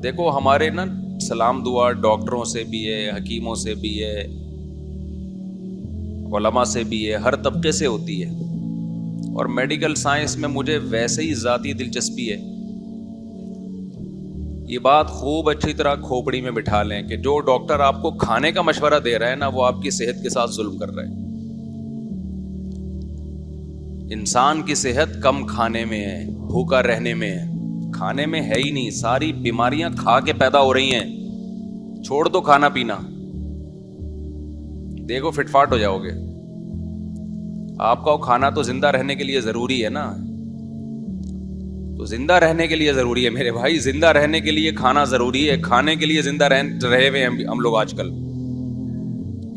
دیکھو ہمارے نا سلام دعا ڈاکٹروں سے بھی ہے، حکیموں سے بھی ہے، علماء سے بھی ہے، ہر طبقے سے ہوتی ہے. اور میڈیکل سائنس میں مجھے ویسے ہی ذاتی دلچسپی ہے. یہ بات خوب اچھی طرح کھوپڑی میں بٹھا لیں کہ جو ڈاکٹر آپ کو کھانے کا مشورہ دے رہا ہے نا، وہ آپ کی صحت کے ساتھ ظلم کر رہا ہے. انسان کی صحت کم کھانے میں ہے، بھوکا رہنے میں ہے. کھانے میں ہے ہی نہیں، ساری بیماریاں کھا کے پیدا ہو رہی ہیں. چھوڑ دو کھانا پینا، دیکھو فٹ فاٹ ہو جاؤ گے. آپ کا کھانا تو زندہ رہنے کے لیے ضروری ہے نا، تو زندہ رہنے کے لیے ضروری ہے میرے بھائی، زندہ رہنے کے لیے کھانا ضروری ہے. کھانے کے لیے زندہ رہے ہوئے ہم لوگ آج کل.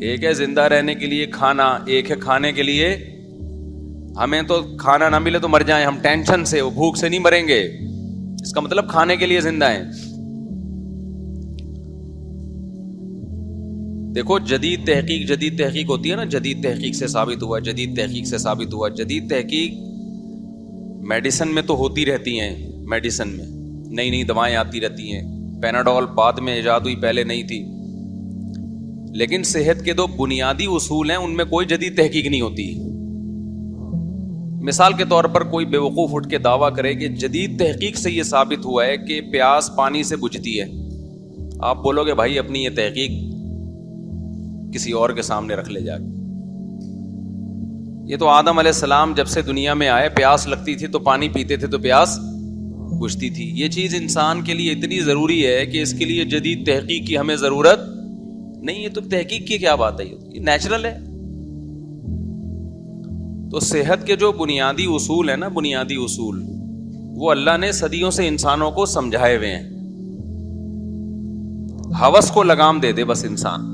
ایک ہے زندہ رہنے کے لیے کھانا، ایک ہے کھانے کے لیے ہمیں تو کھانا نہ ملے تو مر جائیں ہم ٹینشن سے، وہ بھوک سے نہیں مریں گے. اس کا مطلب کھانے کے لیے زندہ ہیں. دیکھو جدید تحقیق ہوتی ہے نا، جدید تحقیق سے ثابت ہوا، جدید تحقیق سے ثابت ہوا. جدید تحقیق میڈیسن میں تو ہوتی رہتی ہیں، میڈیسن میں نئی نئی دوائیں آتی رہتی ہیں. پیناڈول بعد میں ایجاد ہوئی، پہلے نہیں تھی. لیکن صحت کے دو بنیادی اصول ہیں، ان میں کوئی جدید تحقیق نہیں ہوتی. مثال کے طور پر کوئی بیوقوف اٹھ کے دعویٰ کرے کہ جدید تحقیق سے یہ ثابت ہوا ہے کہ پیاس پانی سے بجھتی ہے. آپ بولو گے بھائی اپنی یہ تحقیق کسی اور کے سامنے رکھ لے جا کے. یہ تو آدم علیہ السلام جب سے دنیا میں آئے، پیاس لگتی تھی تو پانی پیتے تھے تو پیاس بجھتی تھی. یہ چیز انسان کے لیے اتنی ضروری ہے کہ اس کے لیے جدید تحقیق کی ہمیں ضرورت نہیں ہے. تو تحقیق کی کیا بات ہے، یہ نیچرل ہے. تو صحت کے جو بنیادی اصول ہیں نا، بنیادی اصول، وہ اللہ نے صدیوں سے انسانوں کو سمجھائے ہوئے ہیں. ہوس کو لگام دے دے بس انسان.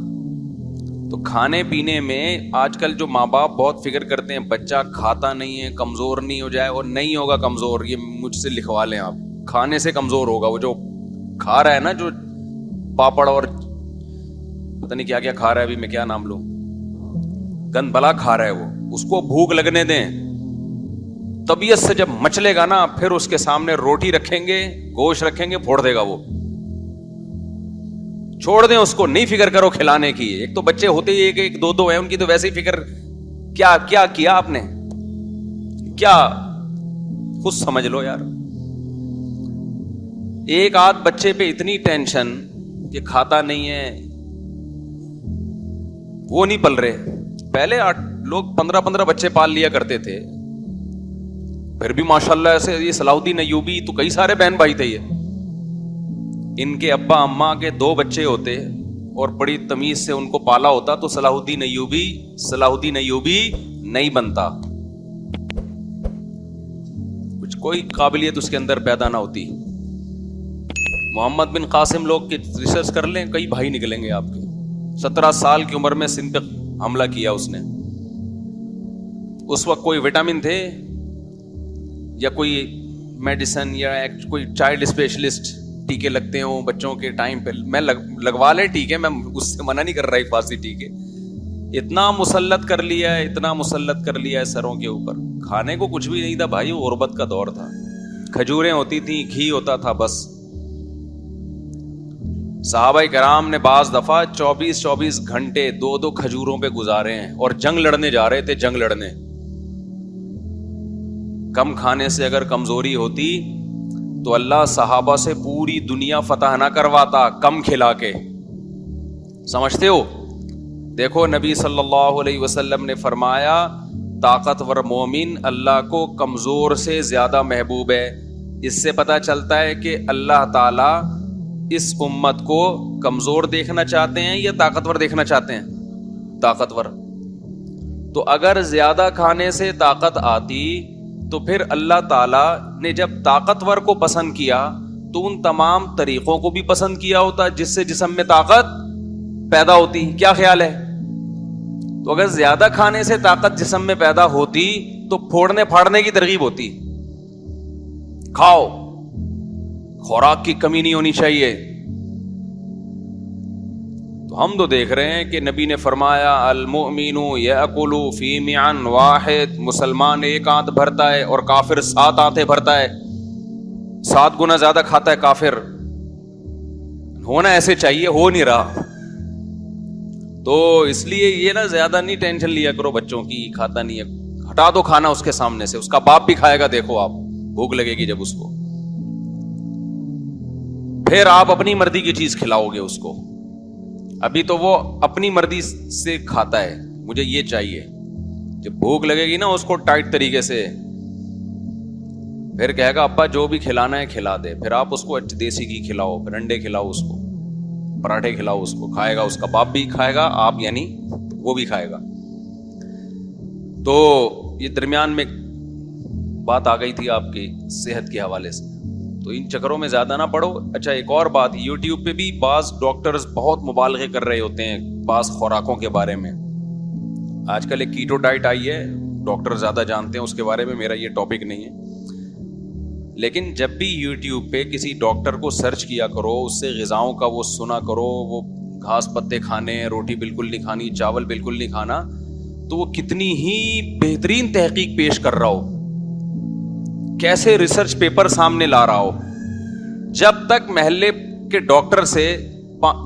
تو کھانے پینے میں آج کل جو ماں باپ بہت فکر کرتے ہیں بچہ کھاتا نہیں ہے، کمزور نہیں ہو جائے. اور نہیں ہوگا کمزور، یہ مجھ سے لکھوا لیں آپ. کھانے سے کمزور ہوگا وہ جو کھا رہا ہے نا، جو پاپڑ اور پتہ نہیں کیا کیا کھا رہا ہے، ابھی میں کیا نام لوں، گند بلا کھا رہا ہے وہ. اس کو بھوک لگنے دیں. طبیعت سے جب مچلے گا نا، پھر اس کے سامنے روٹی رکھیں گے، گوشت رکھیں گے، پھوڑ دے گا وہ. چھوڑ دیں اس کو، نہیں فکر کرو کھلانے کی. ایک تو بچے ہوتے ہی ایک دو ہیں، ان کی تو ویسے ہی فکر. کیا کیا کیا آپ نے، کیا خود سمجھ لو یار. ایک آدھ بچے پہ اتنی ٹینشن کہ کھاتا نہیں ہے، وہ نہیں پل رہے. پہلے لوگ 15 بچے پال لیا کرتے تھے، پھر بھی ماشاءاللہ ایسے. یہ صلاح الدین ایوبی تو کئی سارے بہن بھائی تھے. یہ ان کے ابا اماں کے 2 بچے ہوتے اور بڑی تمیز سے ان کو پالا ہوتا تو صلاح الدین ایوبی نہیں بنتا. کچھ کوئی قابلیت اس کے اندر پیدا نہ ہوتی. محمد بن قاسم لوگ کی ریسرچ کر لیں، کئی بھائی نکلیں گے آپ کے. 17 سال کی عمر میں سندھ پہ حملہ کیا اس نے. اس وقت کوئی وٹامن تھے یا کوئی میڈیسن یا کوئی چائلڈ اسپیشلسٹ ٹیکے لگتے ہوں بچوں کے ٹائم پہ. میں لگوا لے ٹیکے، میں اس سے منع نہیں کر رہا حفاظتی ٹیکے. اتنا مسلط کر لیا ہے سروں کے اوپر. کھانے کو کچھ بھی نہیں تھا بھائی، غربت کا دور تھا. کھجوریں ہوتی تھیں، گھی ہوتا تھا بس. صحابہ کرام نے بعض دفعہ 24 گھنٹے 2 کھجوروں پہ گزارے ہیں اور جنگ لڑنے جا رہے تھے. جنگ لڑنے. کم کھانے سے اگر کمزوری ہوتی تو اللہ صحابہ سے پوری دنیا فتح نہ کرواتا کم کھلا کے. سمجھتے ہو؟ دیکھو نبی صلی اللہ علیہ وسلم نے فرمایا طاقتور مومن اللہ کو کمزور سے زیادہ محبوب ہے. اس سے پتہ چلتا ہے کہ اللہ تعالی اس امت کو کمزور دیکھنا چاہتے ہیں یا طاقتور دیکھنا چاہتے ہیں؟ طاقتور. تو اگر زیادہ کھانے سے طاقت آتی تو پھر اللہ تعالیٰ نے جب طاقتور کو پسند کیا تو ان تمام طریقوں کو بھی پسند کیا ہوتا جس سے جسم میں طاقت پیدا ہوتی. کیا خیال ہے؟ تو اگر زیادہ کھانے سے طاقت جسم میں پیدا ہوتی تو پھوڑنے پھاڑنے کی ترغیب ہوتی. کھاؤ، خوراک کی کمی نہیں ہونی چاہیے. تو ہم تو دیکھ رہے ہیں کہ نبی نے فرمایا المؤمن یأکل فی معن واحد. مسلمان 1 آنت بھرتا ہے اور کافر 7 آنتیں بھرتا ہے. 7 گنا زیادہ کھاتا ہے کافر. ہونا ایسے چاہیے, ہو نہیں رہا. تو اس لیے یہ نا زیادہ نہیں ٹینشن لیا کرو بچوں کی, کھاتا نہیں ہے, ہٹا دو کھانا اس کے سامنے سے. اس کا باپ بھی کھائے گا, دیکھو آپ, بھوک لگے گی جب اس کو, پھر آپ اپنی مرضی کی چیز کھلاؤ گے اس کو. ابھی تو وہ اپنی مرضی سے کھاتا ہے, مجھے یہ چاہیے. جب بھوک لگے گی نا اس کو ٹائٹ طریقے سے, پھر کہے گا ابا جو بھی کھلانا ہے کھلا دے. پھر آپ اس کو دیسی گھی کھلاؤ, پھر انڈے کھلاؤ اس کو, پراٹھے کھلاؤ اس کو, کھائے گا. اس کا باپ بھی کھائے گا, آپ یعنی وہ بھی کھائے گا. تو یہ درمیان میں بات آ گئی تھی آپ کی صحت کے حوالے سے, تو ان چکروں میں زیادہ نہ پڑو. اچھا ایک اور بات, یوٹیوب پہ بھی بعض ڈاکٹرز بہت مبالغے کر رہے ہوتے ہیں بعض خوراکوں کے بارے میں. آج کل ایک کیٹو ڈائٹ آئی ہے, ڈاکٹر زیادہ جانتے ہیں اس کے بارے میں, میرا یہ ٹاپک نہیں ہے. لیکن جب بھی یوٹیوب پہ کسی ڈاکٹر کو سرچ کیا کرو, اس سے غذاؤں کا وہ سنا کرو, وہ گھاس پتے کھانے, روٹی بالکل نہیں کھانی, چاول بالکل نہیں کھانا, تو وہ کتنی ہی بہترین تحقیق پیش کر رہا ہو, کیسے ریسرچ پیپر سامنے لا رہا ہو. جب تک محلے کے ڈاکٹر سے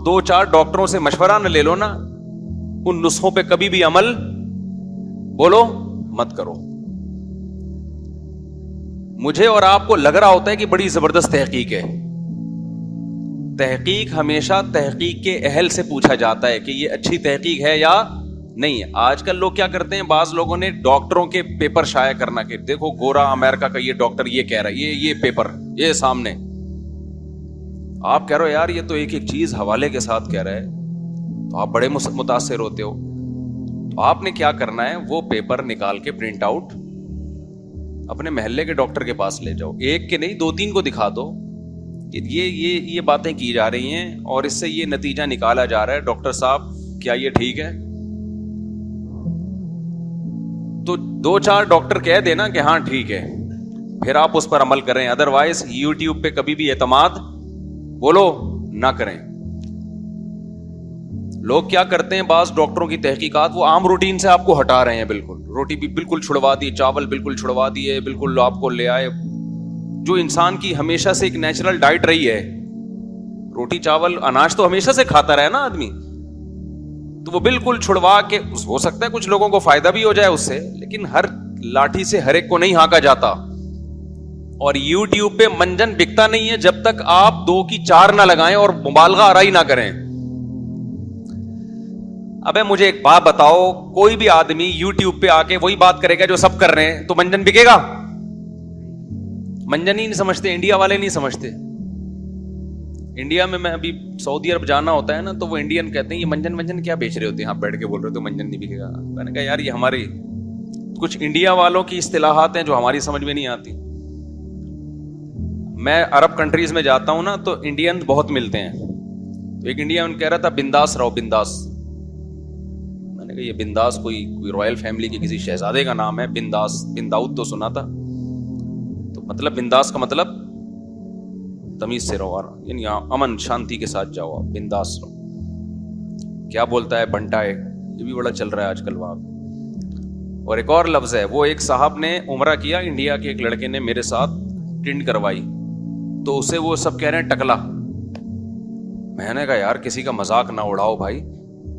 2-4 ڈاکٹروں سے مشورہ نہ لے لو نا, ان نسخوں پہ کبھی بھی عمل بولو مت کرو. مجھے اور آپ کو لگ رہا ہوتا ہے کہ بڑی زبردست تحقیق ہے. تحقیق ہمیشہ تحقیق کے اہل سے پوچھا جاتا ہے کہ یہ اچھی تحقیق ہے یا نہیں ہے. آج کل لوگ کیا کرتے ہیں, بعض لوگوں نے ڈاکٹروں کے پیپر شائع کرنا کہ دیکھو گورا امریکہ کا یہ ڈاکٹر یہ کہہ رہا ہے, یہ پیپر یہ سامنے. آپ کہہ رہے ہو یار یہ تو ایک ایک چیز حوالے کے ساتھ کہہ رہا ہے, تو آپ بڑے متاثر ہوتے ہو. تو آپ نے کیا کرنا ہے, وہ پیپر نکال کے پرنٹ آؤٹ اپنے محلے کے ڈاکٹر کے پاس لے جاؤ. ایک کے نہیں 2-3 کو دکھا دو کہ یہ باتیں کی جا رہی ہیں اور اس سے یہ نتیجہ نکالا جا رہا ہے, ڈاکٹر صاحب کیا یہ ٹھیک ہے؟ تو 2-4 ڈاکٹر کہہ دینا کہ ہاں ٹھیک ہے, پھر آپ اس پر عمل کریں. ادروائز یوٹیوب پہ کبھی بھی اعتماد بولو نہ کریں. لوگ کیا کرتے ہیں, بعض ڈاکٹروں کی تحقیقات وہ عام روٹین سے آپ کو ہٹا رہے ہیں. بالکل روٹی بھی بالکل چھڑوا دی, چاول بالکل چھڑوا دیے, بالکل آپ کو لے آئے جو انسان کی ہمیشہ سے ایک نیچرل ڈائٹ رہی ہے. روٹی چاول اناج تو ہمیشہ سے کھاتا رہا نا آدمی, تو وہ بالکل چھڑوا کے, ہو سکتا ہے کچھ لوگوں کو فائدہ بھی ہو جائے اس سے, لیکن ہر لاٹھی سے ہر ایک کو نہیں ہانکا جاتا. اور یوٹیوب پہ منجن بکتا نہیں ہے جب تک آپ 2 کی 4 نہ لگائیں اور مبالغہ آرائی نہ کریں. ابے مجھے ایک بات بتاؤ, کوئی بھی آدمی یوٹیوب پہ آ کے وہی بات کرے گا جو سب کر رہے ہیں, تو منجن بکے گا؟ منجن ہی نہیں سمجھتے, انڈیا والے نہیں سمجھتے. انڈیا میں ابھی سعودی عرب جانا ہوتا ہے نا, تو وہ انڈین کہتے ہیں یہ منجن کیا بیچ رہے ہوتے ہیں, آپ بیٹھ کے بول رہے ہو تو منجن نہیں بکے گا. میں نے کہا یار یہ ہماری کچھ انڈیا والوں کی اصطلاحات ہیں جو ہماری سمجھ میں نہیں آتی. میں عرب کنٹریز میں جاتا ہوں نا, تو انڈین بہت ملتے ہیں. تو ایک انڈین کہہ رہا تھا بنداس رہو, بنداس. میں نے کہا یہ بنداس کوئی رائل فیملی کے کسی شہزادے کا نام ہے, بنداس, بن داؤد تو سنا تھا. تو مطلب بنداس کا مطلب تمیز سے رہو, یعنی امن شانتی کے ساتھ جاؤ, آپ بنداس رہو. کیا بولتا ہے بنٹا ہے, یہ بھی بڑا چل رہا ہے آج کل وہاں. اور ایک اور لفظ ہے, وہ ایک صاحب نے عمرہ کیا, انڈیا کے ایک لڑکے نے میرے ساتھ ٹنڈ کروائی, تو اسے وہ سب کہہ رہے ہیں ٹکلا. میں نے کہا یار کسی کا مذاق نہ اڑاؤ بھائی.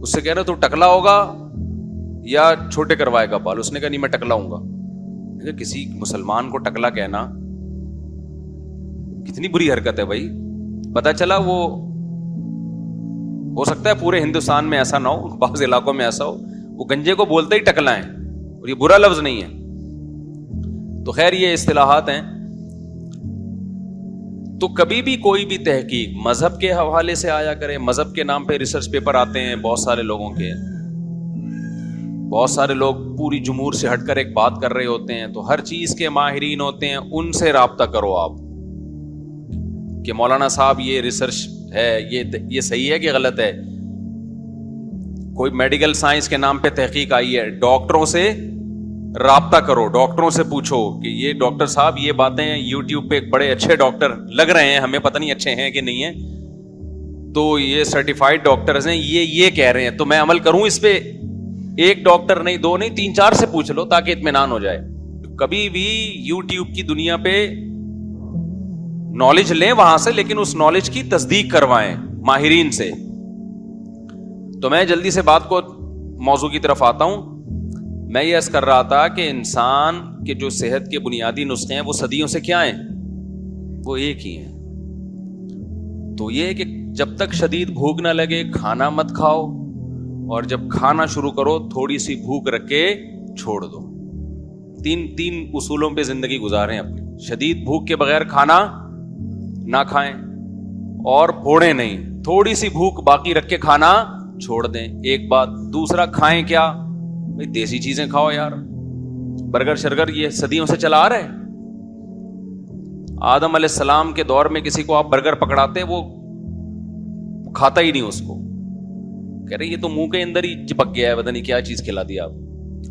اس سے کہہ رہے تو ٹکلا ہوگا یا چھوٹے کروائے گا بال. اس نے کہا نہیں میں ٹکلا ہوں گا. کسی مسلمان کو ٹکلا کہنا کتنی بری حرکت ہے بھائی. پتا چلا وہ ہو سکتا ہے پورے ہندوستان میں ایسا نہ ہو, بعض علاقوں میں ایسا ہو, وہ گنجے کو بولتے ہی ٹکلا ہے, اور یہ برا لفظ نہیں ہے. تو خیر یہ اصطلاحات ہیں. تو کبھی بھی کوئی بھی تحقیق مذہب کے حوالے سے آیا کرے. مذہب کے نام پہ ریسرچ پیپر آتے ہیں بہت سارے لوگوں کے, بہت سارے لوگ پوری جمہور سے ہٹ کر ایک بات کر رہے ہوتے ہیں, تو ہر چیز کے ماہرین ہوتے ہیں, ان سے رابطہ کرو آپ کہ مولانا صاحب یہ ریسرچ ہے, یہ صحیح ہے کہ غلط ہے. کوئی میڈیکل سائنس کے نام پہ تحقیق آئی ہے, ڈاکٹروں سے رابطہ کرو, ڈاکٹروں سے پوچھو کہ یہ ڈاکٹر صاحب یہ باتیں یوٹیوب پہ بڑے اچھے ڈاکٹر لگ رہے ہیں, ہمیں پتہ نہیں اچھے ہیں کہ نہیں ہیں, تو یہ سرٹیفائڈ ڈاکٹرز ہیں, یہ کہہ رہے ہیں تو میں عمل کروں اس پہ. ایک ڈاکٹر نہیں, 2 نہیں, 3-4 سے پوچھ لو تاکہ اطمینان ہو جائے. کبھی بھی یوٹیوب کی دنیا پہ نالج لیں وہاں سے, لیکن اس نالج کی تصدیق کروائیں, ماہرین سے. تو میں جلدی سے بات کو موضوع کی طرف آتا ہوں. میں یہ عرض کر رہا تھا کہ انسان کے جو صحت کے بنیادی نسخے ہیں وہ صدیوں سے کیا ہیں؟ وہ ایک ہی ہیں. تو یہ ہے کہ جب تک شدید بھوک نہ لگے کھانا مت کھاؤ, اور جب کھانا شروع کرو تھوڑی سی بھوک رکھ کے چھوڑ دو. تین اصولوں پہ زندگی گزاریں اپنی. شدید بھوک کے بغیر کھانا نہ کھائیں, اور پھوڑیں نہیں. تھوڑی سی بھوک باقی رکھ کے کھانا چھوڑ دیں. ایک بات. دوسرا, کھائیں کیا بھائی؟ دیسی چیزیں کھاؤ یار. برگر شرگر یہ صدیوں سے چلا آ رہا ہے. آدم علیہ السلام کے دور میں کسی کو آپ برگر پکڑاتے وہ کھاتا ہی نہیں اس کو, کہہ رہے یہ تو منہ کے اندر ہی چپک گیا ہے, پتہ نہیں کیا چیز کھلا دیا آپ.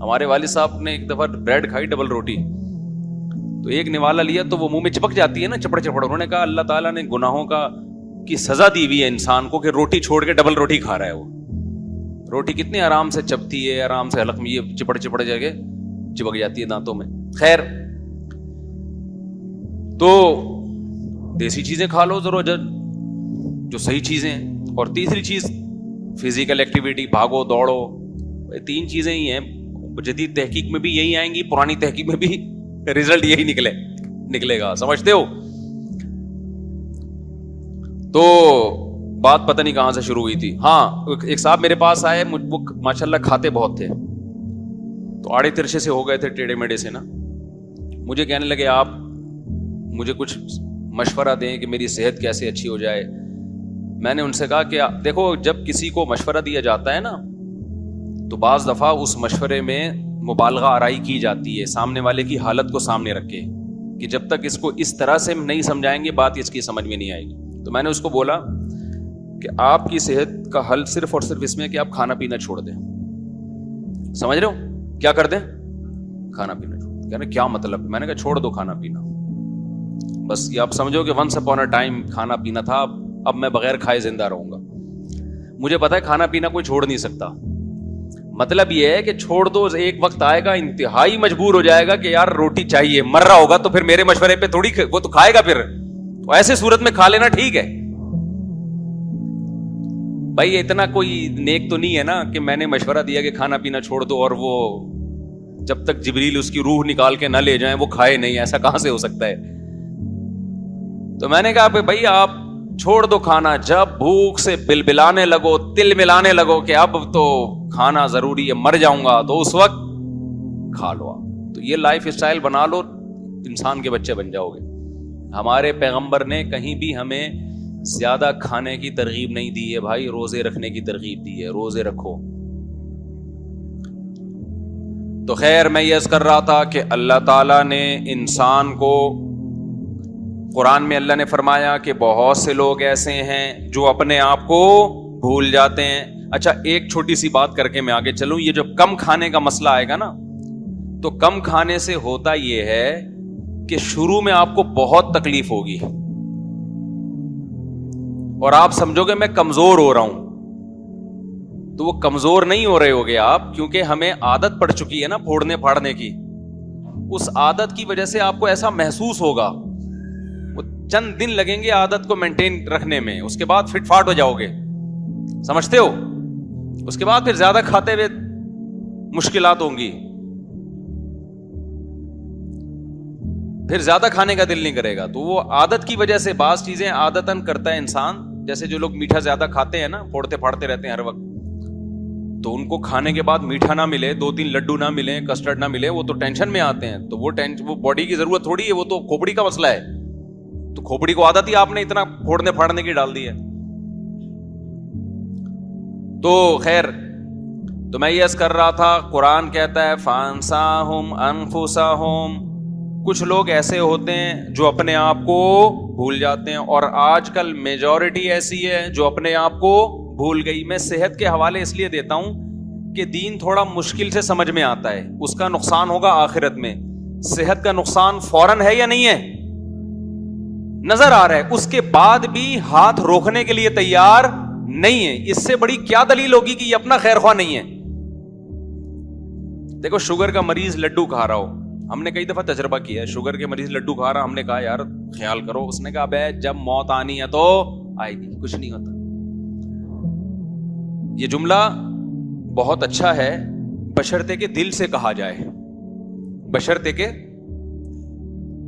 ہمارے والد صاحب نے ایک دفعہ بریڈ کھائی, ڈبل روٹی, تو ایک نوالا لیا تو وہ منہ میں چپک جاتی ہے نا, چپڑ چپڑ. انہوں نے کہا اللہ تعالیٰ نے گناہوں کی سزا دی ہوئی ہے انسان کو کہ روٹی چھوڑ کے ڈبل روٹی کھا رہا ہے. وہ روٹی کتنی آرام سے چپتی ہے, آرام سے حلق میں یہ چپڑ جا کے چپک جاتی ہے دانتوں میں. خیر, تو دیسی چیزیں کھا لو ضرور جو صحیح چیزیں ہیں. اور تیسری چیز فزیکل ایکٹیویٹی, بھاگو دوڑو. 3 چیزیں ہی ہیں. جدید تحقیق میں بھی یہی آئیں گی, پرانی تحقیق میں بھی رزلٹ یہی نکلے گا. سمجھتے ہو؟ تو بات پتہ نہیں کہاں سے شروع ہوئی تھی. ہاں, ایک صاحب میرے پاس آئے, وہ ماشاءاللہ کھاتے بہت تھے, تو آڑے ترچے سے ہو گئے تھے, ٹیڑے میڑے سے نا. مجھے کہنے لگے آپ مجھے کچھ مشورہ دیں کہ میری صحت کیسے اچھی ہو جائے. میں نے ان سے کہا کہ دیکھو, جب کسی کو مشورہ دیا جاتا ہے نا تو بعض دفعہ اس مشورے میں مبالغہ آرائی کی جاتی ہے, سامنے والے کی حالت کو سامنے رکھ کے, کہ جب تک اس کو اس طرح سے نہیں سمجھائیں گے بات اس کی سمجھ میں نہیں آئے گی. تو میں نے اس کو بولا کہ آپ کی صحت کا حل صرف اور صرف اس میں کہ آپ کھانا پینا چھوڑ دیں. سمجھ رہے ہو؟ کیا کر دیں؟ کھانا پینا چھوڑ دیں. کہنے کیا مطلب؟ میں نے کہا چھوڑ دو کھانا پینا. بس یہ آپ سمجھو کہ ونس اپون اے ٹائم کھانا پینا تھا, اب میں بغیر کھائے زندہ رہوں گا. مجھے پتا ہے کھانا پینا کوئی چھوڑ نہیں سکتا. مطلب یہ ہے کہ چھوڑ دو, ایک وقت آئے گا انتہائی مجبور ہو جائے گا کہ یار روٹی چاہیے, مر رہا ہوگا, تو پھر میرے مشورے پہ تھوڑی وہ تو کھائے گا. پھر تو ایسے صورت میں کھا لینا ٹھیک ہے بھائی. اتنا کوئی نیک تو نہیں ہے نا کہ میں نے مشورہ دیا کہ کھانا پینا چھوڑ دو اور وہ جب تک جبریل اس کی روح نکال کے نہ لے جائیں وہ کھائے نہیں. ایسا کہاں سے ہو سکتا ہے؟ تو میں نے کہا بھائی آپ چھوڑ دو کھانا. جب بھوک سے بلبلانے لگو, تل ملانے لگو کہ اب تو کھانا ضروری ہے, مر جاؤں گا, تو اس وقت کھا لو. تو یہ لائف اسٹائل بنا لو, انسان کے بچے بن جاؤ گے. ہمارے پیغمبر نے کہیں بھی ہمیں زیادہ کھانے کی ترغیب نہیں دی ہے بھائی, روزے رکھنے کی ترغیب دی ہے. روزے رکھو. تو خیر, میں یہ عرض کر رہا تھا کہ اللہ تعالیٰ نے انسان کو قرآن میں اللہ نے فرمایا کہ بہت سے لوگ ایسے ہیں جو اپنے آپ کو بھول جاتے ہیں. اچھا, ایک چھوٹی سی بات کر کے میں آگے چلوں. یہ جو کم کھانے کا مسئلہ آئے گا نا, تو کم کھانے سے ہوتا یہ ہے کہ شروع میں آپ کو بہت تکلیف ہوگی اور آپ سمجھو گے میں کمزور ہو رہا ہوں. تو وہ کمزور نہیں ہو رہے ہوگے آپ, کیونکہ ہمیں عادت پڑ چکی ہے نا پھوڑنے پھاڑنے کی. اس عادت کی وجہ سے آپ کو ایسا محسوس ہوگا. وہ چند دن لگیں گے عادت کو مینٹین رکھنے میں, اس کے بعد فٹ فاٹ ہو جاؤ گے. سمجھتے ہو؟ اس کے بعد پھر زیادہ کھاتے ہوئے مشکلات ہوں گی, پھر زیادہ کھانے کا دل نہیں کرے گا. تو وہ عادت کی وجہ سے بعض چیزیں عادتاً کرتا ہے انسان. جیسے جو لوگ میٹھا زیادہ کھاتے ہیں نا, پھوڑتے پھاڑتے رہتے ہیں ہر وقت, تو ان کو کھانے کے بعد میٹھا نہ ملے, 2-3 لڈو نہ ملے, کسٹرڈ نہ ملے, وہ تو ٹینشن میں آتے ہیں. تو وہ باڈی کی ضرورت تھوڑی ہے, وہ تو کھوپڑی کا مسئلہ ہے. تو کھوپڑی کو عادت ہی آپ نے اتنا پھوڑنے پھاڑنے کی ڈال دی ہے. تو خیر, تو میں یہ عرض کر رہا تھا, قرآن کہتا ہے فانساہم انفسہم. کچھ لوگ ایسے ہوتے ہیں جو اپنے آپ کو بھول جاتے ہیں, اور آج کل میجورٹی ایسی ہے جو اپنے آپ کو بھول گئی. میں صحت کے حوالے اس لیے دیتا ہوں کہ دین تھوڑا مشکل سے سمجھ میں آتا ہے, اس کا نقصان ہوگا آخرت میں. صحت کا نقصان فوراً ہے یا نہیں ہے؟ نظر آ رہا ہے. اس کے بعد بھی ہاتھ روکنے کے لیے تیار نہیں ہے. اس سے بڑی کیا دلیل ہوگی کہ یہ اپنا خیر خواہ نہیں ہے؟ دیکھو, شوگر کا مریض لڈو کھا رہا ہو, ہم نے کئی دفعہ تجربہ کیا ہے, شوگر کے مریض لڈو کھا رہا, ہم نے کہا یار خیال کرو. اس نے کہا بے جب موت آنی ہے تو آئے گی, کچھ نہیں ہوتا. یہ جملہ بہت اچھا ہے بشرطے کہ دل سے کہا جائے، بشرطے کہ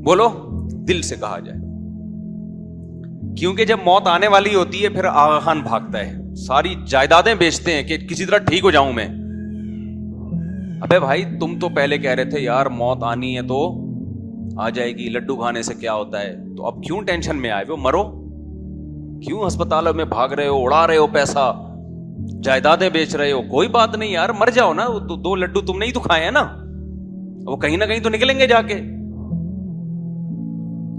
بولو دل سے کہا جائے، کیونکہ جب موت آنے والی ہوتی ہے پھر آغا خان بھاگتا ہے، ساری جائیدادیں بیچتے ہیں کہ کسی طرح ٹھیک ہو جاؤں میں. ابے بھائی تم تو پہلے کہہ رہے تھے یار موت آنی ہے تو آ جائے گی، لڈو کھانے سے کیا ہوتا ہے، تو اب کیوں ٹینشن میں آئے ہو، مرو کیوں ہسپتالوں میں بھاگ رہے ہو، اڑا رہے ہو پیسہ، جائیدادیں بیچ رہے ہو، کوئی بات نہیں یار مر جاؤ نا، دو لڈو تم نے ہی تو کھائے ہیں نا، وہ کہیں نہ کہیں تو نکلیں گے جا کے.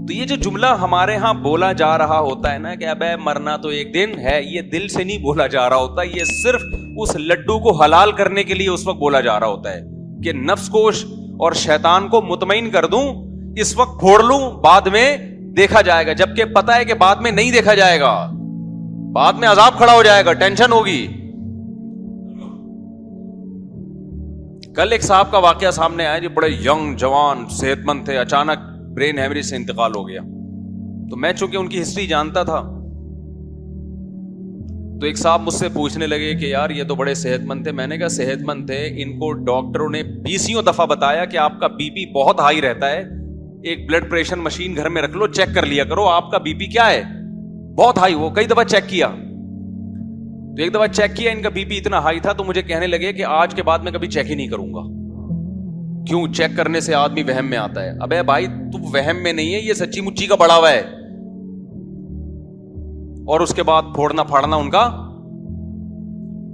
تو یہ جو جملہ ہمارے ہاں بولا جا رہا ہوتا ہے نا کہ ابے مرنا تو ایک دن ہے، یہ دل سے نہیں بولا جا رہا ہوتا، یہ صرف اس لڈو کو حلال کرنے کے لیے اس وقت بولا جا رہا ہوتا ہے کہ نفس کو اور شیطان کو مطمئن کر دوں، اس وقت پھوڑ لوں، بعد میں دیکھا جائے گا، جبکہ پتا ہے کہ بعد میں نہیں دیکھا جائے گا، بعد میں عذاب کھڑا ہو جائے گا، ٹینشن ہوگی. کل ایک صاحب کا واقعہ سامنے آیا جو بڑے ینگ جوان صحت مند تھے، اچانک برین ہیمریج سے انتقال ہو گیا. تو میں چونکہ ان کی ہسٹری جانتا تھا تو ایک صاحب مجھ سے پوچھنے لگے کہ یار یہ تو بڑے صحت مند تھے. میں نے کہا صحت مند تھے، ان کو ڈاکٹروں نے 20 دفعہ بتایا کہ آپ کا بی پی بہت ہائی رہتا ہے، ایک بلڈ پریشر مشین گھر میں رکھ لو، چیک کر لیا کرو آپ کا بی پی کیا ہے، بہت ہائی. وہ کئی دفعہ چیک کیا، تو ایک دفعہ چیک کیا ان کا بی پی اتنا ہائی تھا تو مجھے کہنے لگے کہ آج کے بعد میں کبھی چیک ہی نہیں کروں گا. کیوں؟ چیک کرنے سے آدمی وہم میں آتا ہے. ابے بھائی تو وہم میں نہیں ہے، یہ سچی مچی کا بڑا ہوا ہے. اور اس کے بعد پھوڑنا پھاڑنا ان کا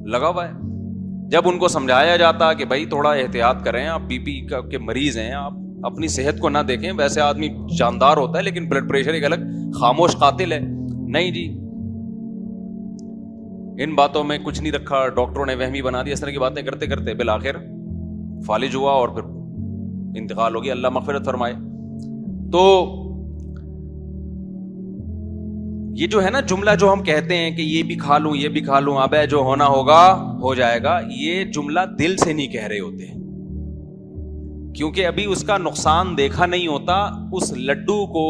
لگا ہوا ہے. جب ان کو سمجھایا جاتا کہ بھائی تھوڑا احتیاط کریں، آپ بی پی کے مریض ہیں، آپ اپنی صحت کو نہ دیکھیں، ویسے آدمی جاندار ہوتا ہے لیکن بلڈ پریشر ایک الگ خاموش قاتل ہے. نہیں جی، ان باتوں میں کچھ نہیں رکھا، ڈاکٹروں نے وہمی بنا دیا. اس طرح کی باتیں کرتے کرتے بالآخر فالج ہوا اور پھر انتقال ہو گیا، اللہ مغفرت فرمائے. تو یہ جو ہے نا جملہ جو ہم کہتے ہیں کہ یہ بھی کھا لوں یہ بھی کھا لوں، اب جو ہونا ہوگا ہو جائے گا، یہ جملہ دل سے نہیں کہہ رہے ہوتے، کیونکہ ابھی اس کا نقصان دیکھا نہیں ہوتا. اس لڈو کو،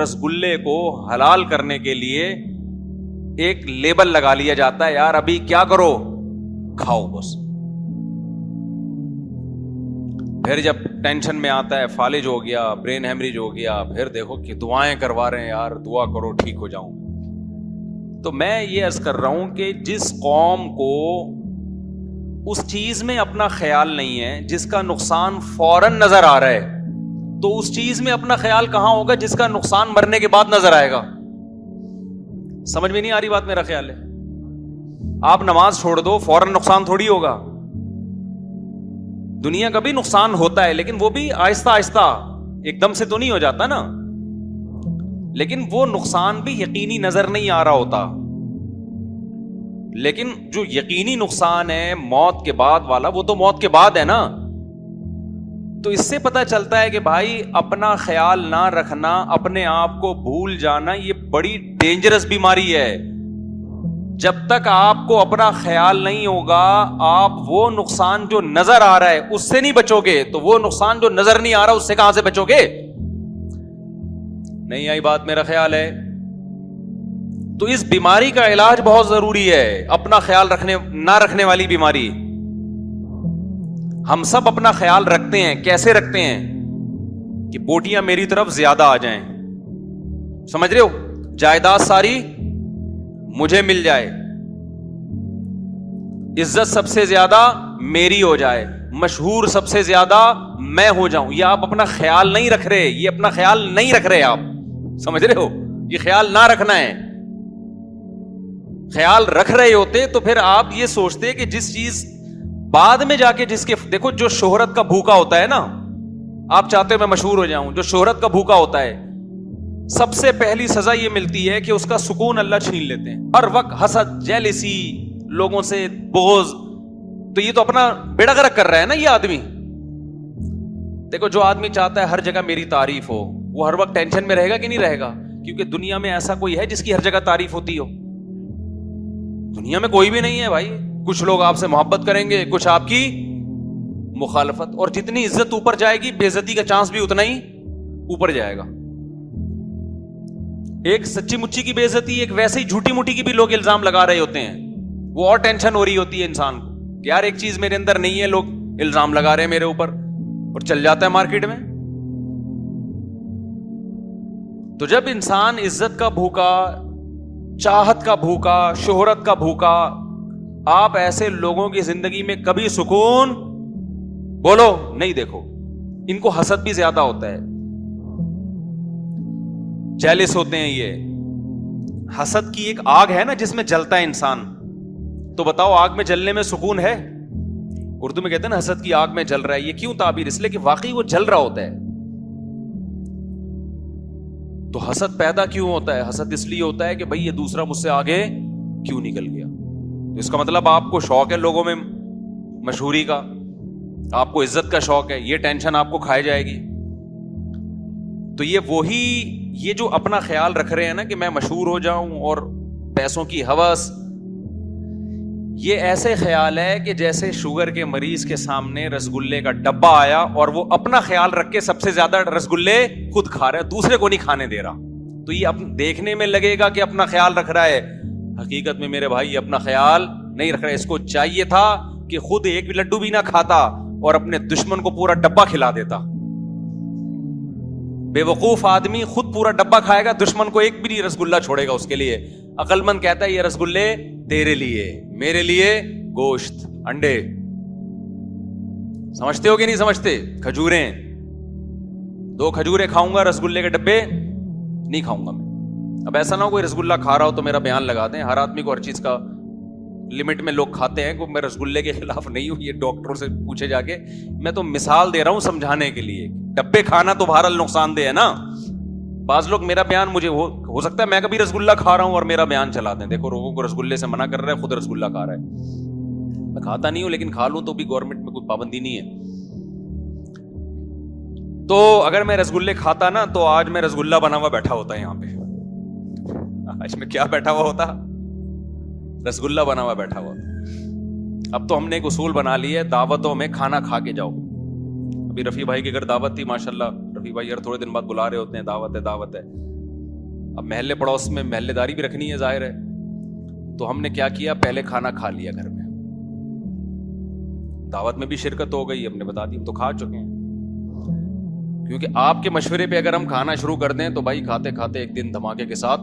رسگلے کو حلال کرنے کے لیے ایک لیبل لگا لیا جاتا ہے، یار ابھی کیا کرو، کھاؤ بس. پھر جب ٹینشن میں آتا ہے، فالج ہو گیا، برین ہیمریج ہو گیا، پھر دیکھو کہ دعائیں کروا رہے ہیں، یار دعا کرو ٹھیک ہو جاؤں. تو میں یہ عرض کر رہا ہوں کہ جس قوم کو اس چیز میں اپنا خیال نہیں ہے جس کا نقصان فوراً نظر آ رہا ہے، تو اس چیز میں اپنا خیال کہاں ہوگا جس کا نقصان مرنے کے بعد نظر آئے گا. سمجھ میں نہیں آ رہی بات؟ میرا خیال ہے آپ نماز چھوڑ دو، فوراً نقصان تھوڑی ہوگا. دنیا کا بھی نقصان ہوتا ہے لیکن وہ بھی آہستہ آہستہ، ایک دم سے تو نہیں ہو جاتا نا، لیکن وہ نقصان بھی یقینی نظر نہیں آ رہا ہوتا. لیکن جو یقینی نقصان ہے موت کے بعد والا، وہ تو موت کے بعد ہے نا. تو اس سے پتہ چلتا ہے کہ بھائی اپنا خیال نہ رکھنا، اپنے آپ کو بھول جانا، یہ بڑی ڈینجرس بیماری ہے. جب تک آپ کو اپنا خیال نہیں ہوگا، آپ وہ نقصان جو نظر آ رہا ہے اس سے نہیں بچو گے، تو وہ نقصان جو نظر نہیں آ رہا اس سے کہاں سے بچو گے؟ نہیں آئی بات؟ میرا خیال ہے تو اس بیماری کا علاج بہت ضروری ہے. اپنا خیال نہ رکھنے والی بیماری. ہم سب اپنا خیال رکھتے ہیں، کیسے رکھتے ہیں کہ بوٹیاں میری طرف زیادہ آ جائیں، سمجھ رہے ہو، جائیداد ساری مجھے مل جائے، عزت سب سے زیادہ میری ہو جائے، مشہور سب سے زیادہ میں ہو جاؤں. یہ آپ اپنا خیال نہیں رکھ رہے، یہ اپنا خیال نہیں رکھ رہے، آپ سمجھ رہے ہو؟ یہ خیال نہ رکھنا ہے. خیال رکھ رہے ہوتے تو پھر آپ یہ سوچتے کہ جس چیز بعد میں جا کے جس کے، دیکھو جو شہرت کا بھوکا ہوتا ہے نا، آپ چاہتے ہو میں مشہور ہو جاؤں، جو شہرت کا بھوکا ہوتا ہے سب سے پہلی سزا یہ ملتی ہے کہ اس کا سکون اللہ چھین لیتے ہیں. ہر وقت حسد، جیلسی، لوگوں سے بغض، تو یہ تو اپنا بیڑا غرق کر رہا ہے نا یہ آدمی. دیکھو جو آدمی چاہتا ہے ہر جگہ میری تعریف ہو، وہ ہر وقت ٹینشن میں رہے گا کہ نہیں رہے گا؟ کیونکہ دنیا میں ایسا کوئی ہے جس کی ہر جگہ تعریف ہوتی ہو؟ دنیا میں کوئی بھی نہیں ہے بھائی. کچھ لوگ آپ سے محبت کریں گے، کچھ آپ کی مخالفت، اور جتنی عزت اوپر جائے گی بے عزتی کا چانس بھی اتنا ہی اوپر جائے گا. ایک سچی مچی کی بے عزتی، ایک ویسے ہی جھوٹی موٹی کی بھی لوگ الزام لگا رہے ہوتے ہیں. وہ اور ٹینشن ہو رہی ہوتی ہے انسان کو کہ یار ایک چیز میرے اندر نہیں ہے, لوگ الزام لگا رہے ہیں میرے اوپر, اور چل جاتا ہے مارکیٹ میں. تو جب انسان عزت کا بھوکا, چاہت کا بھوکا, شہرت کا بھوکا, آپ ایسے لوگوں کی زندگی میں کبھی سکون بولو نہیں دیکھو. ان کو حسد بھی زیادہ ہوتا ہے, جیلس ہوتے ہیں یہ. حسد کی ایک آگ ہے نا جس میں جلتا ہے انسان, تو بتاؤ آگ میں جلنے میں سکون ہے؟ اردو میں کہتے ہیں نا حسد کی آگ میں جل رہا ہے. یہ کیوں تعبیر؟ اس لیے کہ واقعی وہ جل رہا ہوتا ہے. تو حسد پیدا کیوں ہوتا ہے؟ حسد اس لیے ہوتا ہے کہ بھئی یہ دوسرا مجھ سے آگے کیوں نکل گیا. تو اس کا مطلب آپ کو شوق ہے لوگوں میں مشہوری کا, آپ کو عزت کا شوق ہے, یہ ٹینشن آپ کو کھائے جائے گی. تو یہ جو اپنا خیال رکھ رہے ہیں نا کہ میں مشہور ہو جاؤں اور پیسوں کی ہوس, یہ ایسے خیال ہے کہ جیسے شوگر کے مریض کے سامنے رسگلے کا ڈبہ آیا اور وہ اپنا خیال رکھ کے سب سے زیادہ رسگلے خود کھا رہا ہے, دوسرے کو نہیں کھانے دے رہا. تو یہ دیکھنے میں لگے گا کہ اپنا خیال رکھ رہا ہے, حقیقت میں میرے بھائی اپنا خیال نہیں رکھ رہا ہے. اس کو چاہیے تھا کہ خود ایک بھی لڈو بھی نہ کھاتا اور اپنے دشمن کو پورا ڈبہ کھلا دیتا. بے وقوف آدمی خود پورا ڈبہ کھائے گا, دشمن کو ایک بھی نہیں رسگلہ چھوڑے گا اس کے لیے. عقل مند کہتا ہے یہ رسگلے تیرے لیے, میرے لیے گوشت, انڈے. سمجھتے ہو کہ نہیں سمجھتے؟ کھجوریں, 2 کھجوریں کھاؤں گا, رسگلے کے ڈبے نہیں کھاؤں گا میں. اب ایسا نہ ہو کوئی رسگلہ کھا رہا ہو تو میرا بیان لگا دیں. ہر آدمی کو ہر چیز کا لمٹ میں لوگ کھاتے ہیں, کو میں رسگلے کے خلاف نہیں ہوں, یہ ڈاکٹروں سے پوچھے جا کے. میں تو مثال دے رہا ہوں سمجھانے کے لیے. ڈبے کھانا تو بہرحال نقصان دہ ہے نا. بعض لوگ میرا بیان مجھے ہو سکتا ہے میں کبھی رسگلہ کھا رہا ہوں اور میرا بیان چلا دیں, دیکھو لوگوں کو رسگلے سے منع کر رہا ہے, خود رسگلہ کھا رہا ہے. میں کھاتا نہیں ہوں لیکن کھا لوں تو بھی گورنمنٹ میں کوئی پابندی نہیں ہے. تو اگر میں رسگلے کھاتا نا تو آج میں رسگلہ بنا ہوا بیٹھا ہوتا ہے یہاں پہ. آج میں کیا بیٹھا ہوا ہوتا؟ رسگلہ بنا ہوا بیٹھا ہوا. اب تو ہم نے ایک اصول بنا لی ہے, دعوتوں میں کھانا کھا کے جاؤ. ابھی رفیع بھائی کے گھر دعوت تھی, ماشاءاللہ رفیع بھائی ہر تھوڑے دن بعد بلا رہے ہوتے ہیں, دعوت ہے دعوت ہے. اب محلے پڑوس میں محلے داری بھی رکھنی ہے ظاہر ہے, تو ہم نے کیا کیا, پہلے کھانا کھا لیا گھر میں. دعوت میں بھی شرکت ہو گئی, ہم نے بتا دی ہم تو کھا چکے ہیں. کیونکہ آپ کے مشورے پہ اگر ہم کھانا شروع کر دیں تو بھائی کھاتے کھاتے ایک دن دھماکے کے ساتھ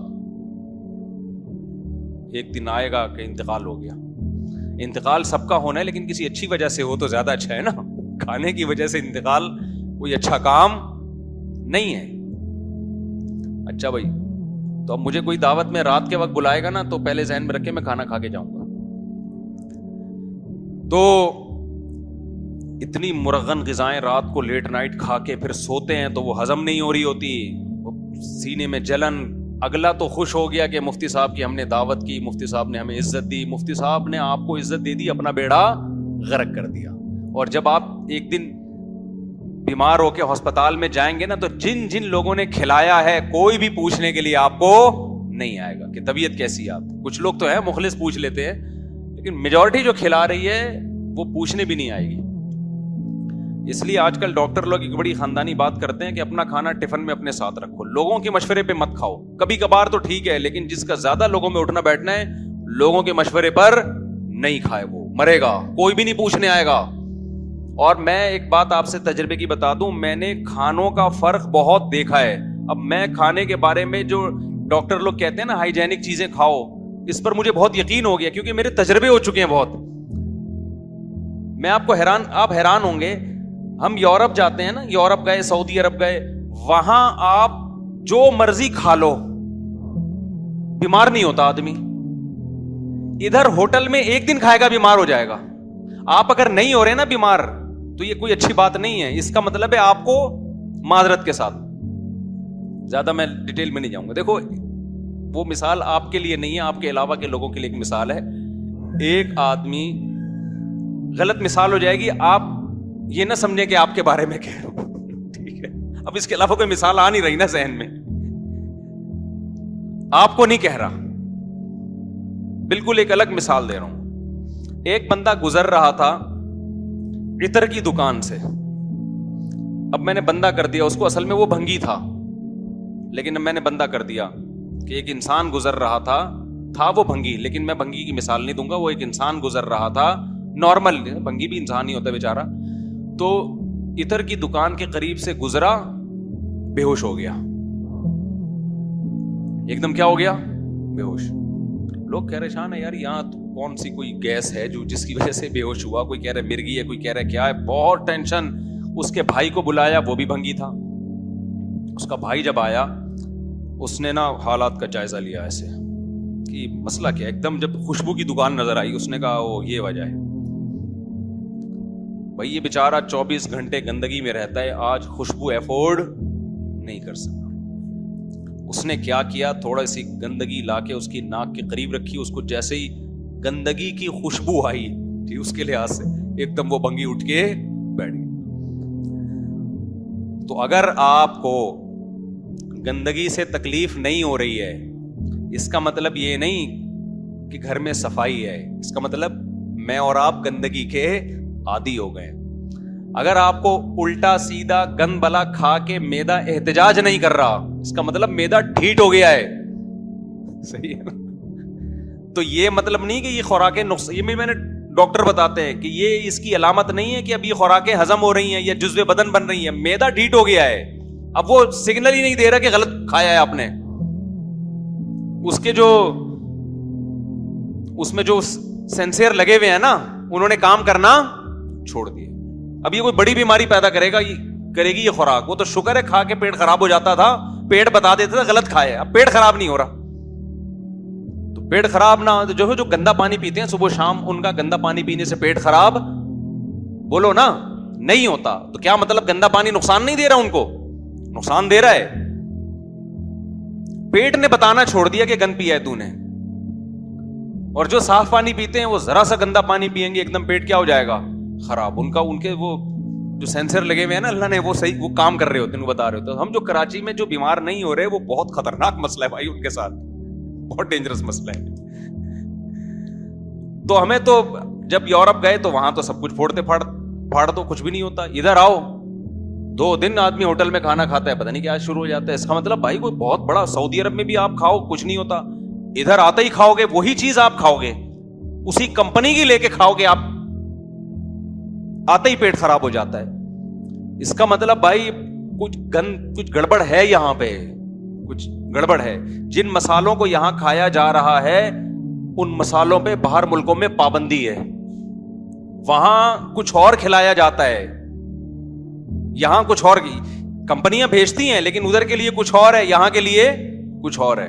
ایک دن آئے گا کہ انتقال ہو گیا. انتقال سب کا ہونا ہے لیکن کسی اچھی وجہ سے ہو تو زیادہ اچھا ہے نا. کھانے کی وجہ سے انتقال کوئی اچھا کام نہیں ہے. اچھا بھائی, تو اب مجھے کوئی دعوت میں رات کے وقت بلائے گا نا تو پہلے ذہن میں رکھے میں کھانا کھا کے جاؤں گا. تو اتنی مرغن غذائیں رات کو لیٹ نائٹ کھا کے پھر سوتے ہیں تو وہ ہضم نہیں ہو رہی ہوتی, سینے میں جلن. اگلا تو خوش ہو گیا کہ مفتی صاحب کی ہم نے دعوت کی, مفتی صاحب نے ہمیں عزت دی, مفتی صاحب نے آپ کو عزت دے دی, اپنا بیڑا غرق کر دیا. اور جب آپ ایک دن بیمار ہو کے ہسپتال میں جائیں گے نا تو جن جن لوگوں نے کھلایا ہے کوئی بھی پوچھنے کے لیے آپ کو نہیں آئے گا کہ طبیعت کیسی ہے آپ. کچھ لوگ تو ہیں مخلص پوچھ لیتے ہیں, لیکن میجورٹی جو کھلا رہی ہے وہ پوچھنے بھی نہیں آئے گی. اس لیے آج کل ڈاکٹر لوگ ایک بڑی خاندانی بات کرتے ہیں کہ اپنا کھانا ٹفن میں اپنے ساتھ رکھو, لوگوں کے مشورے پہ مت کھاؤ. کبھی کبھار تو ٹھیک ہے, لیکن جس کا زیادہ لوگوں میں اٹھنا بیٹھنا ہے لوگوں کے مشورے پر نہیں کھائے, وہ مرے گا, کوئی بھی نہیں پوچھنے آئے گا. اور میں ایک بات آپ سے تجربے کی بتا دوں, میں نے کھانوں کا فرق بہت دیکھا ہے. اب میں کھانے کے بارے میں جو ڈاکٹر لوگ کہتے ہیں نا ہائیجینک چیزیں کھاؤ, اس پر مجھے بہت یقین ہو گیا کیونکہ میرے تجربے ہو چکے ہیں بہت. میں آپ حیران ہوں گے, ہم یورپ جاتے ہیں نا, یورپ گئے, سعودی عرب گئے, وہاں آپ جو مرضی کھا لو بیمار نہیں ہوتا آدمی. ادھر ہوٹل میں ایک دن کھائے گا بیمار ہو جائے گا. آپ اگر نہیں ہو رہے نا بیمار تو یہ کوئی اچھی بات نہیں ہے. اس کا مطلب ہے آپ کو معذرت کے ساتھ, زیادہ میں ڈیٹیل میں نہیں جاؤں گا. دیکھو وہ مثال آپ کے لیے نہیں ہے, آپ کے علاوہ کے لوگوں کے لیے ایک مثال ہے. ایک آدمی, غلط مثال ہو جائے گی, آپ یہ نہ سمجھیں کہ آپ کے بارے میں کہہ رہا ہوں, ٹھیک ہے. اب اس کے علاوہ کوئی مثال آ نہیں رہی نا ذہن میں, آپ کو نہیں کہہ رہا, بالکل ایک الگ مثال دے رہا ہوں. ایک بندہ گزر رہا تھا عطر کی دکان سے. اب میں نے بندہ کر دیا اس کو, اصل میں وہ بھنگی تھا لیکن اب میں نے بندہ کر دیا کہ ایک انسان گزر رہا تھا تھا وہ بھنگی, لیکن میں بھنگی کی مثال نہیں دوں گا, وہ ایک انسان گزر رہا تھا نارمل, بھنگی بھی انسان ہی ہوتا بیچارہ, تو عطر کی دکان کے قریب سے گزرا, بے ہوش ہو گیا, ایک دم کیا ہو گیا, بے ہوش. لوگ کہہ رہے شان ہے یار یہاں کون سی کوئی گیس ہے جو جس کی وجہ سے بے ہوش ہوا, کوئی کہہ رہے مرگی ہے, کوئی کہہ رہے کیا ہے, بہت ٹینشن. اس کے بھائی کو بلایا, وہ بھی بھنگی تھا. اس کا بھائی جب آیا, اس نے نا حالات کا جائزہ لیا ایسے کہ مسئلہ کیا. ایک دم جب خوشبو کی دکان نظر آئی, اس نے کہا وہ یہ وجہ ہے. بھائی یہ بیچارہ 24 گھنٹے گندگی میں رہتا ہے, آج خوشبو افورڈ نہیں کر سکتا. اس نے کیا کیا, تھوڑا سی گندگی لا کے اس کی ناک کے قریب رکھی, اس کو جیسے ہی گندگی کی خوشبو آئی ٹھیک اس کے لحاظ سے, ایک دم وہ بھنگی اٹھ کے بیٹھ گئی. تو اگر آپ کو گندگی سے تکلیف نہیں ہو رہی ہے, اس کا مطلب یہ نہیں کہ گھر میں صفائی ہے, اس کا مطلب میں اور آپ گندگی کے عادی ہو گئے. اگر آپ کو الٹا سیدھا گند بلا کھا کے معدہ احتجاج نہیں کر رہا, اس کا مطلب معدہ ڈھیٹ ہو گیا ہے. صحیح ہے. تو یہ مطلب نہیں کہ یہ خوراکیں نقصان, یہ میں نے ڈاکٹر بتاتے ہیں کہ یہ اس کی علامت نہیں ہے کہ اب یہ خوراکیں ہضم ہو رہی ہیں یا جزو بدن بن رہی ہیں. معدہ ڈھیٹ ہو گیا ہے, اب وہ سگنل ہی نہیں دے رہا کہ غلط کھایا ہے آپ نے. اس کے جو اس میں جو سینسر لگے ہوئے ہیں نا, انہوں نے کام کرنا چھوڑ دیا. اب یہ کوئی بڑی بیماری پیدا کرے گی یہ خوراک. وہ تو شکر ہے کھا کے پیٹ خراب ہو جاتا تھا, پیٹ بتا دیتا تھا غلط کھایا, اب پیٹ خراب نہیں ہو رہا. تو پیٹ خراب نہ ہو, جو گندا پانی پیتے ہیں صبح شام, ان کا گندا پانی پینے سے پیٹ خراب بولو نا نہیں ہوتا. تو کیا مطلب گندا پانی نقصان نہیں دے رہا, ان کو نقصان دے رہا ہے. پیٹ نے بتانا چھوڑ دیا کہ گند پیا ہے تو نے. اور جو صاف پانی پیتے ہیں وہ ذرا سا گندا پانی پیئیں گے, ایک دم پیٹ کیا ہو جائے گا, خراب. ان کے وہ جو سینسر لگے ہوئے ہیں نا اللہ نے, وہ صحیح وہ کام کر رہے ہوتے ہیں, وہ بتا رہے ہوتے ہیں. ہم جو کراچی میں جو بیمار نہیں ہو رہے, وہ بہت خطرناک مسئلہ ہے بھائی, ان کے ساتھ بہت ڈینجرس مسئلہ ہے. تو ہمیں تو جب یورپ گئے تو وہاں تو سب کچھ پھاڑ تو کچھ بھی نہیں ہوتا. ادھر آؤ 2 دن آدمی ہوٹل میں کھانا کھاتا ہے, پتہ نہیں کیا شروع ہو جاتا ہے. اس کا مطلب بھائی کوئی بہت بڑا, سعودی عرب میں بھی آپ کھاؤ کچھ نہیں ہوتا, ادھر آتے ہی کھاؤ گے وہی چیز آپ کھاؤ گے, اسی کمپنی کی لے کے کھاؤ گے آپ, آتے ہی پیٹ خراب ہو جاتا ہے. اس کا مطلب بھائی کچھ گڑبڑ ہے یہاں پہ, کچھ گڑبڑ ہے. جن مسالوں کو یہاں کھایا جا رہا ہے ان مسالوں پہ باہر ملکوں میں پابندی ہے. وہاں کچھ اور کھلایا جاتا ہے, یہاں کچھ اور. کمپنیاں بھیجتی ہیں لیکن ادھر کے لیے کچھ اور ہے, یہاں کے لیے کچھ اور ہے.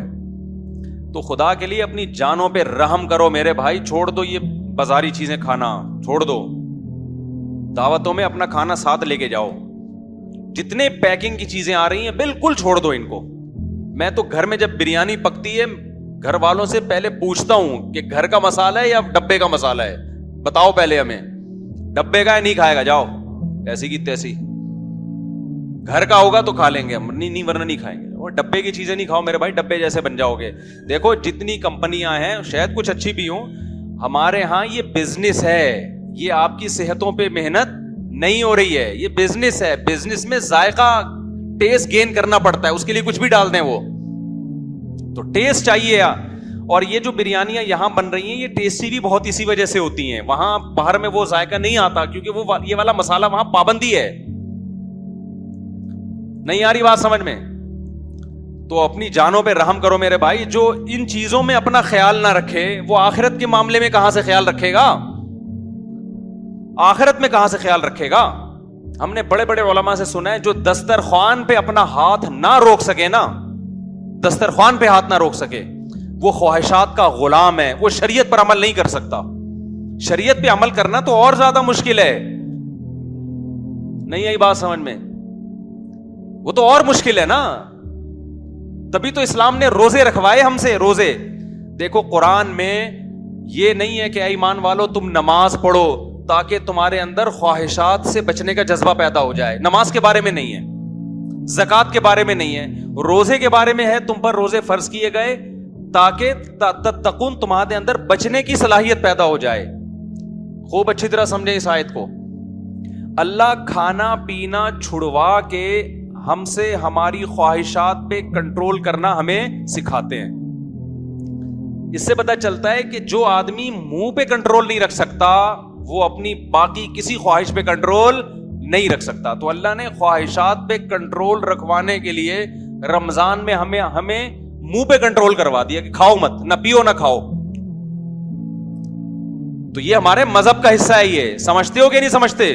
تو خدا کے لیے اپنی جانوں پہ رحم کرو میرے بھائی, چھوڑ دو یہ بازاری چیزیں کھانا, چھوڑ دو. دعوتوں میں اپنا کھانا ساتھ لے کے جاؤ. جتنے پیکنگ کی چیزیں آ رہی ہیں بالکل چھوڑ دو ان کو. میں تو گھر میں جب بریانی پکتی ہے گھر والوں سے پہلے پوچھتا ہوں کہ گھر کا مسالہ ہے یا ڈبے کا مسالہ ہے, بتاؤ پہلے ہمیں. ڈبے کا ہے نہیں کھائے گا, جاؤ ایسی کی تیسی. گھر کا ہوگا تو کھا لیں گے, نہیں ورنہ نہیں کھائیں گے. اور ڈبے کی چیزیں نہیں کھاؤ میرے بھائی, ڈبے جیسے بن جاؤ گے. دیکھو جتنی کمپنیاں ہیں شاید کچھ اچھی بھی ہوں, ہمارے ہاں یہ بزنس ہے, یہ آپ کی صحتوں پہ محنت نہیں ہو رہی ہے, یہ بزنس ہے. بزنس میں ذائقہ ٹیسٹ گین کرنا پڑتا ہے, اس کے لیے کچھ بھی ڈال دیں وہ تو ٹیسٹ چاہیے. اور یہ جو بریانیاں یہاں بن رہی ہیں یہ ٹیسٹی بھی بہت اسی وجہ سے ہوتی ہیں, وہاں باہر میں وہ ذائقہ نہیں آتا کیونکہ وہ یہ والا مسالہ وہاں پابندی ہے. نہیں آ رہی بات سمجھ میں؟ تو اپنی جانوں پہ رحم کرو میرے بھائی. جو ان چیزوں میں اپنا خیال نہ رکھے وہ آخرت کے معاملے میں کہاں سے خیال رکھے گا, آخرت میں کہاں سے خیال رکھے گا. ہم نے بڑے بڑے علماء سے سنا ہے جو دسترخوان پہ اپنا ہاتھ نہ روک سکے نا, دسترخوان پہ ہاتھ نہ روک سکے, وہ خواہشات کا غلام ہے, وہ شریعت پر عمل نہیں کر سکتا. شریعت پہ عمل کرنا تو اور زیادہ مشکل ہے. نہیں آئی بات سمجھ میں؟ وہ تو اور مشکل ہے نا. تبھی تو اسلام نے روزے رکھوائے ہم سے, روزے. دیکھو قرآن میں یہ نہیں ہے کہ اے ایمان والو تم نماز پڑھو تاکہ تمہارے اندر خواہشات سے بچنے کا جذبہ پیدا ہو جائے. نماز کے بارے میں نہیں ہے, زکوٰۃ کے بارے میں نہیں ہے, روزے کے بارے میں ہے. تم پر روزے فرض کیے گئے تاکہ تتقون, تمہارے اندر بچنے کی صلاحیت پیدا ہو جائے. خوب اچھی طرح سمجھیں اس آیت کو. اللہ کھانا پینا چھڑوا کے ہم سے ہماری خواہشات پہ کنٹرول کرنا ہمیں سکھاتے ہیں. اس سے پتہ چلتا ہے کہ جو آدمی منہ پہ کنٹرول نہیں رکھ سکتا وہ اپنی باقی کسی خواہش پہ کنٹرول نہیں رکھ سکتا. تو اللہ نے خواہشات پہ کنٹرول رکھوانے کے لیے رمضان میں ہمیں منہ پہ کنٹرول کروا دیا کہ کھاؤ مت, نہ پیو نہ کھاؤ. تو یہ ہمارے مذہب کا حصہ ہے. یہ سمجھتے ہو کہ نہیں سمجھتے؟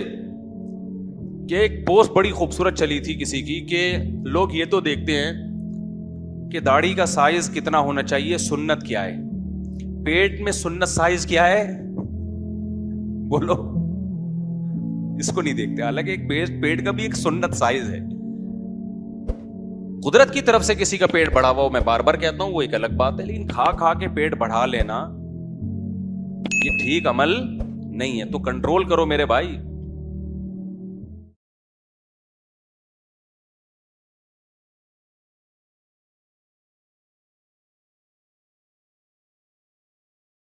کہ ایک پوسٹ بڑی خوبصورت چلی تھی کسی کی کہ لوگ یہ تو دیکھتے ہیں کہ داڑھی کا سائز کتنا ہونا چاہیے, سنت کیا ہے, پیٹ میں سنت سائز کیا ہے, بولو. اس کو نہیں دیکھتے. حالانکہ ایک پیٹ کا بھی ایک سنت سائز ہے. قدرت کی طرف سے کسی کا پیٹ بڑھا ہوا, میں بار بار کہتا ہوں, وہ ایک الگ بات ہے, لیکن کھا کھا کے پیٹ بڑھا لینا یہ ٹھیک عمل نہیں ہے. تو کنٹرول کرو میرے بھائی.